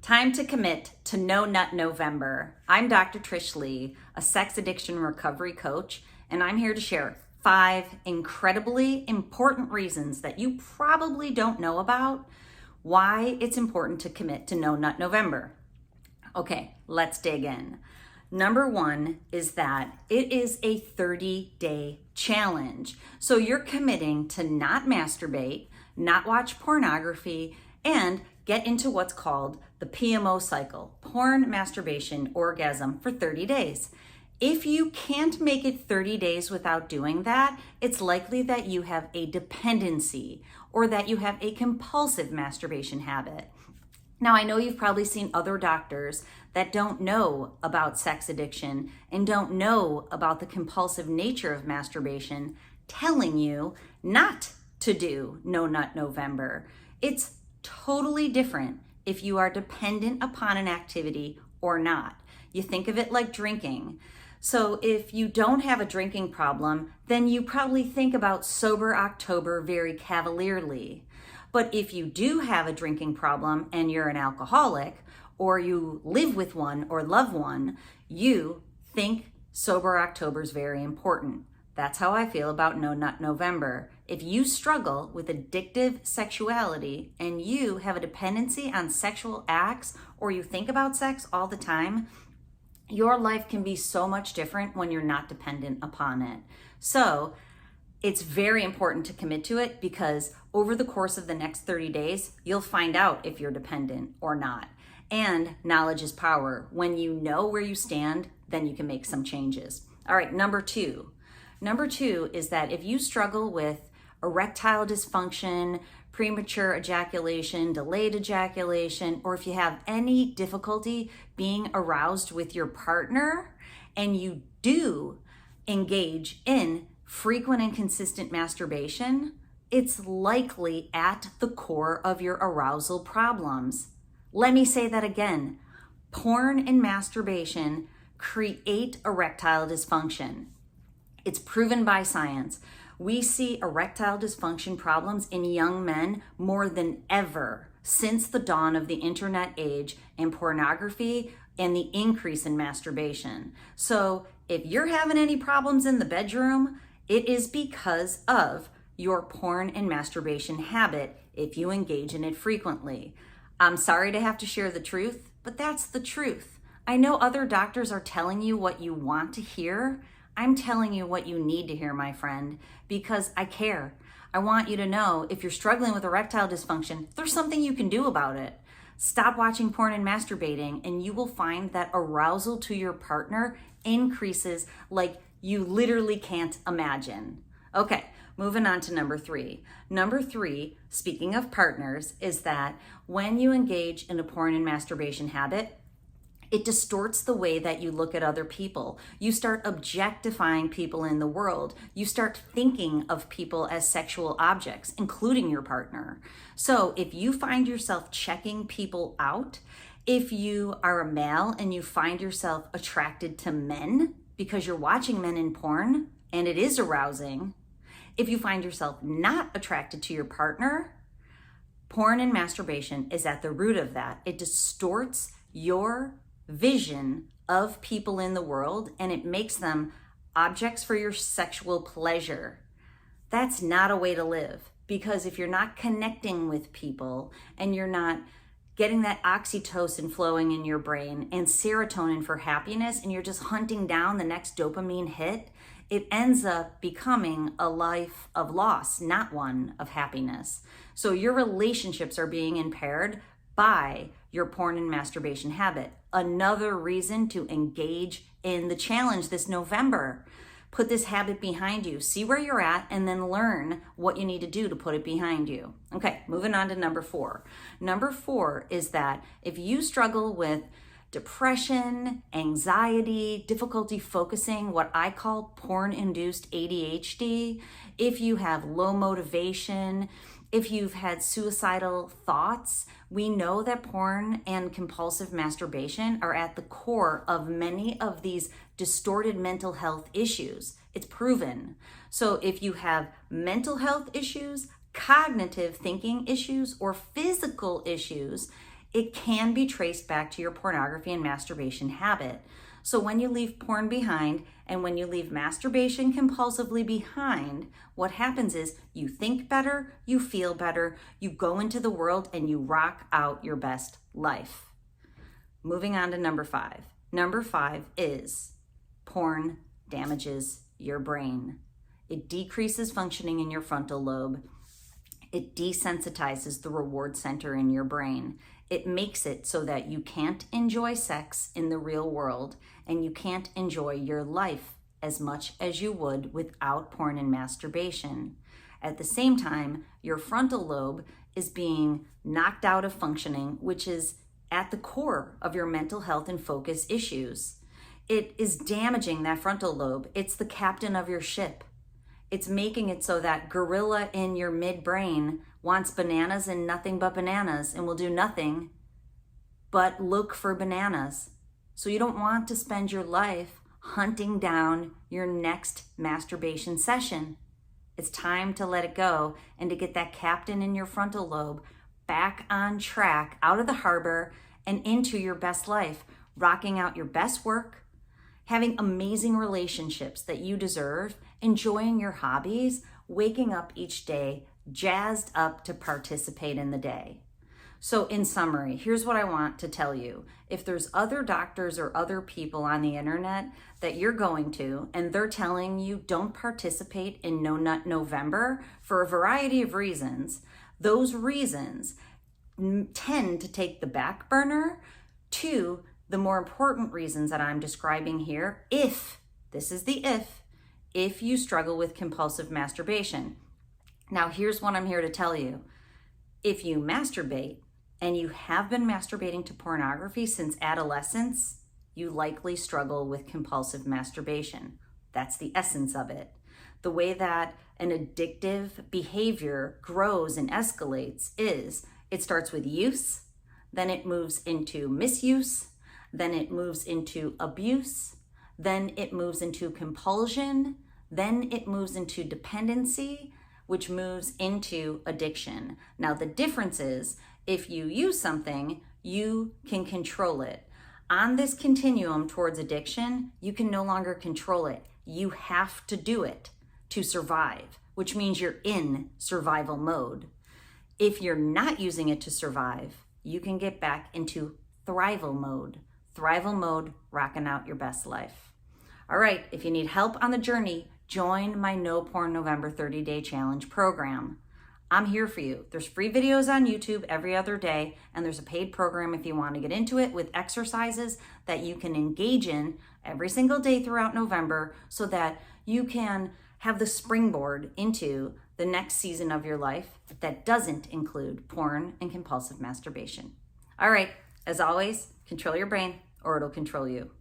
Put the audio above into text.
Time to commit to No Nut November. I'm Dr. Trish Leigh, a sex addiction recovery coach, and I'm here to share 5 incredibly important reasons that you probably don't know about why it's important to commit to No Nut November. Okay, let's dig in. Number 1 is that it is a 30-day challenge. So you're committing to not masturbate, not watch pornography, and get into what's called the PMO cycle, porn, masturbation, orgasm, for 30 days. If you can't make it 30 days without doing that, it's likely that you have a dependency or that you have a compulsive masturbation habit. Now, I know you've probably seen other doctors that don't know about sex addiction and don't know about the compulsive nature of masturbation telling you not to do No Nut November. It's totally different if you are dependent upon an activity or not. You think of it like drinking. So if you don't have a drinking problem, then you probably think about Sober October very cavalierly. But if you do have a drinking problem and you're an alcoholic, or you live with one or love one, you think Sober October is very important. That's how I feel about No Nut November. If you struggle with addictive sexuality and you have a dependency on sexual acts, or you think about sex all the time, your life can be so much different when you're not dependent upon it. So it's very important to commit to it, because over the course of the next 30 days, you'll find out if you're dependent or not. And knowledge is power. When you know where you stand, then you can make some changes. All right, number 2. Number 2 is that if you struggle with erectile dysfunction, premature ejaculation, delayed ejaculation, or if you have any difficulty being aroused with your partner, and you do engage in frequent and consistent masturbation, it's likely at the core of your arousal problems. Let me say that again. Porn and masturbation create erectile dysfunction. It's proven by science. We see erectile dysfunction problems in young men more than ever since the dawn of the internet age and pornography and the increase in masturbation. So if you're having any problems in the bedroom, it is because of your porn and masturbation habit if you engage in it frequently. I'm sorry to have to share the truth, but that's the truth. I know other doctors are telling you what you want to hear. I'm telling you what you need to hear, my friend, because I care. I want you to know if you're struggling with erectile dysfunction, there's something you can do about it. Stop watching porn and masturbating, and you will find that arousal to your partner increases like you literally can't imagine. Okay, moving on to number 3. Number 3, speaking of partners, is that when you engage in a porn and masturbation habit, it distorts the way that you look at other people. You start objectifying people in the world. You start thinking of people as sexual objects, including your partner. So if you find yourself checking people out, if you are a male and you find yourself attracted to men because you're watching men in porn and it is arousing, if you find yourself not attracted to your partner, porn and masturbation is at the root of that. It distorts your vision of people in the world, and it makes them objects for your sexual pleasure. That's not a way to live, because if you're not connecting with people and you're not getting that oxytocin flowing in your brain and serotonin for happiness, and you're just hunting down the next dopamine hit, it ends up becoming a life of loss, not one of happiness. So your relationships are being impaired by your porn and masturbation habit. Another reason to engage in the challenge this November. Put this habit behind you. See where you're at and then learn what you need to do to put it behind you. Okay, moving on to number 4. Number 4 is that if you struggle with depression, anxiety, difficulty focusing, what I call porn-induced ADHD, if you have low motivation, if you've had suicidal thoughts, we know that porn and compulsive masturbation are at the core of many of these distorted mental health issues. It's proven. So if you have mental health issues, cognitive thinking issues, or physical issues, it can be traced back to your pornography and masturbation habit. So when you leave porn behind and when you leave masturbation compulsively behind, what happens is you think better, you feel better, you go into the world and you rock out your best life. Moving on to number 5. Number 5 is porn damages your brain. It decreases functioning in your frontal lobe. It desensitizes the reward center in your brain. It makes it so that you can't enjoy sex in the real world and you can't enjoy your life as much as you would without porn and masturbation. At the same time, your frontal lobe is being knocked out of functioning, which is at the core of your mental health and focus issues. It is damaging that frontal lobe. It's the captain of your ship. It's making it so that gorilla in your midbrain wants bananas and nothing but bananas and will do nothing but look for bananas. So you don't want to spend your life hunting down your next masturbation session. It's time to let it go and to get that captain in your frontal lobe back on track, out of the harbor and into your best life, rocking out your best work, having amazing relationships that you deserve, enjoying your hobbies, waking up each day jazzed up to participate in the day. So in summary, here's what I want to tell you. If there's other doctors or other people on the internet that you're going to and they're telling you don't participate in No Nut November for a variety of reasons, those reasons tend to take the back burner to the more important reasons that I'm describing here. If you struggle with compulsive masturbation. Now, here's what I'm here to tell you. If you masturbate and you have been masturbating to pornography since adolescence, you likely struggle with compulsive masturbation. That's the essence of it. The way that an addictive behavior grows and escalates is it starts with use, then it moves into misuse, then it moves into abuse, then it moves into compulsion, then it moves into dependency, which moves into addiction. Now, the difference is if you use something, you can control it. On this continuum towards addiction, you can no longer control it. You have to do it to survive, which means you're in survival mode. If you're not using it to survive, you can get back into thrival mode. Thrival mode, rocking out your best life. All right, if you need help on the journey, join my No Porn November 30-day challenge program. I'm here for you. There's free videos on YouTube every other day, and there's a paid program if you want to get into it with exercises that you can engage in every single day throughout November so that you can have the springboard into the next season of your life that doesn't include porn and compulsive masturbation. All right, as always, control your brain or it'll control you.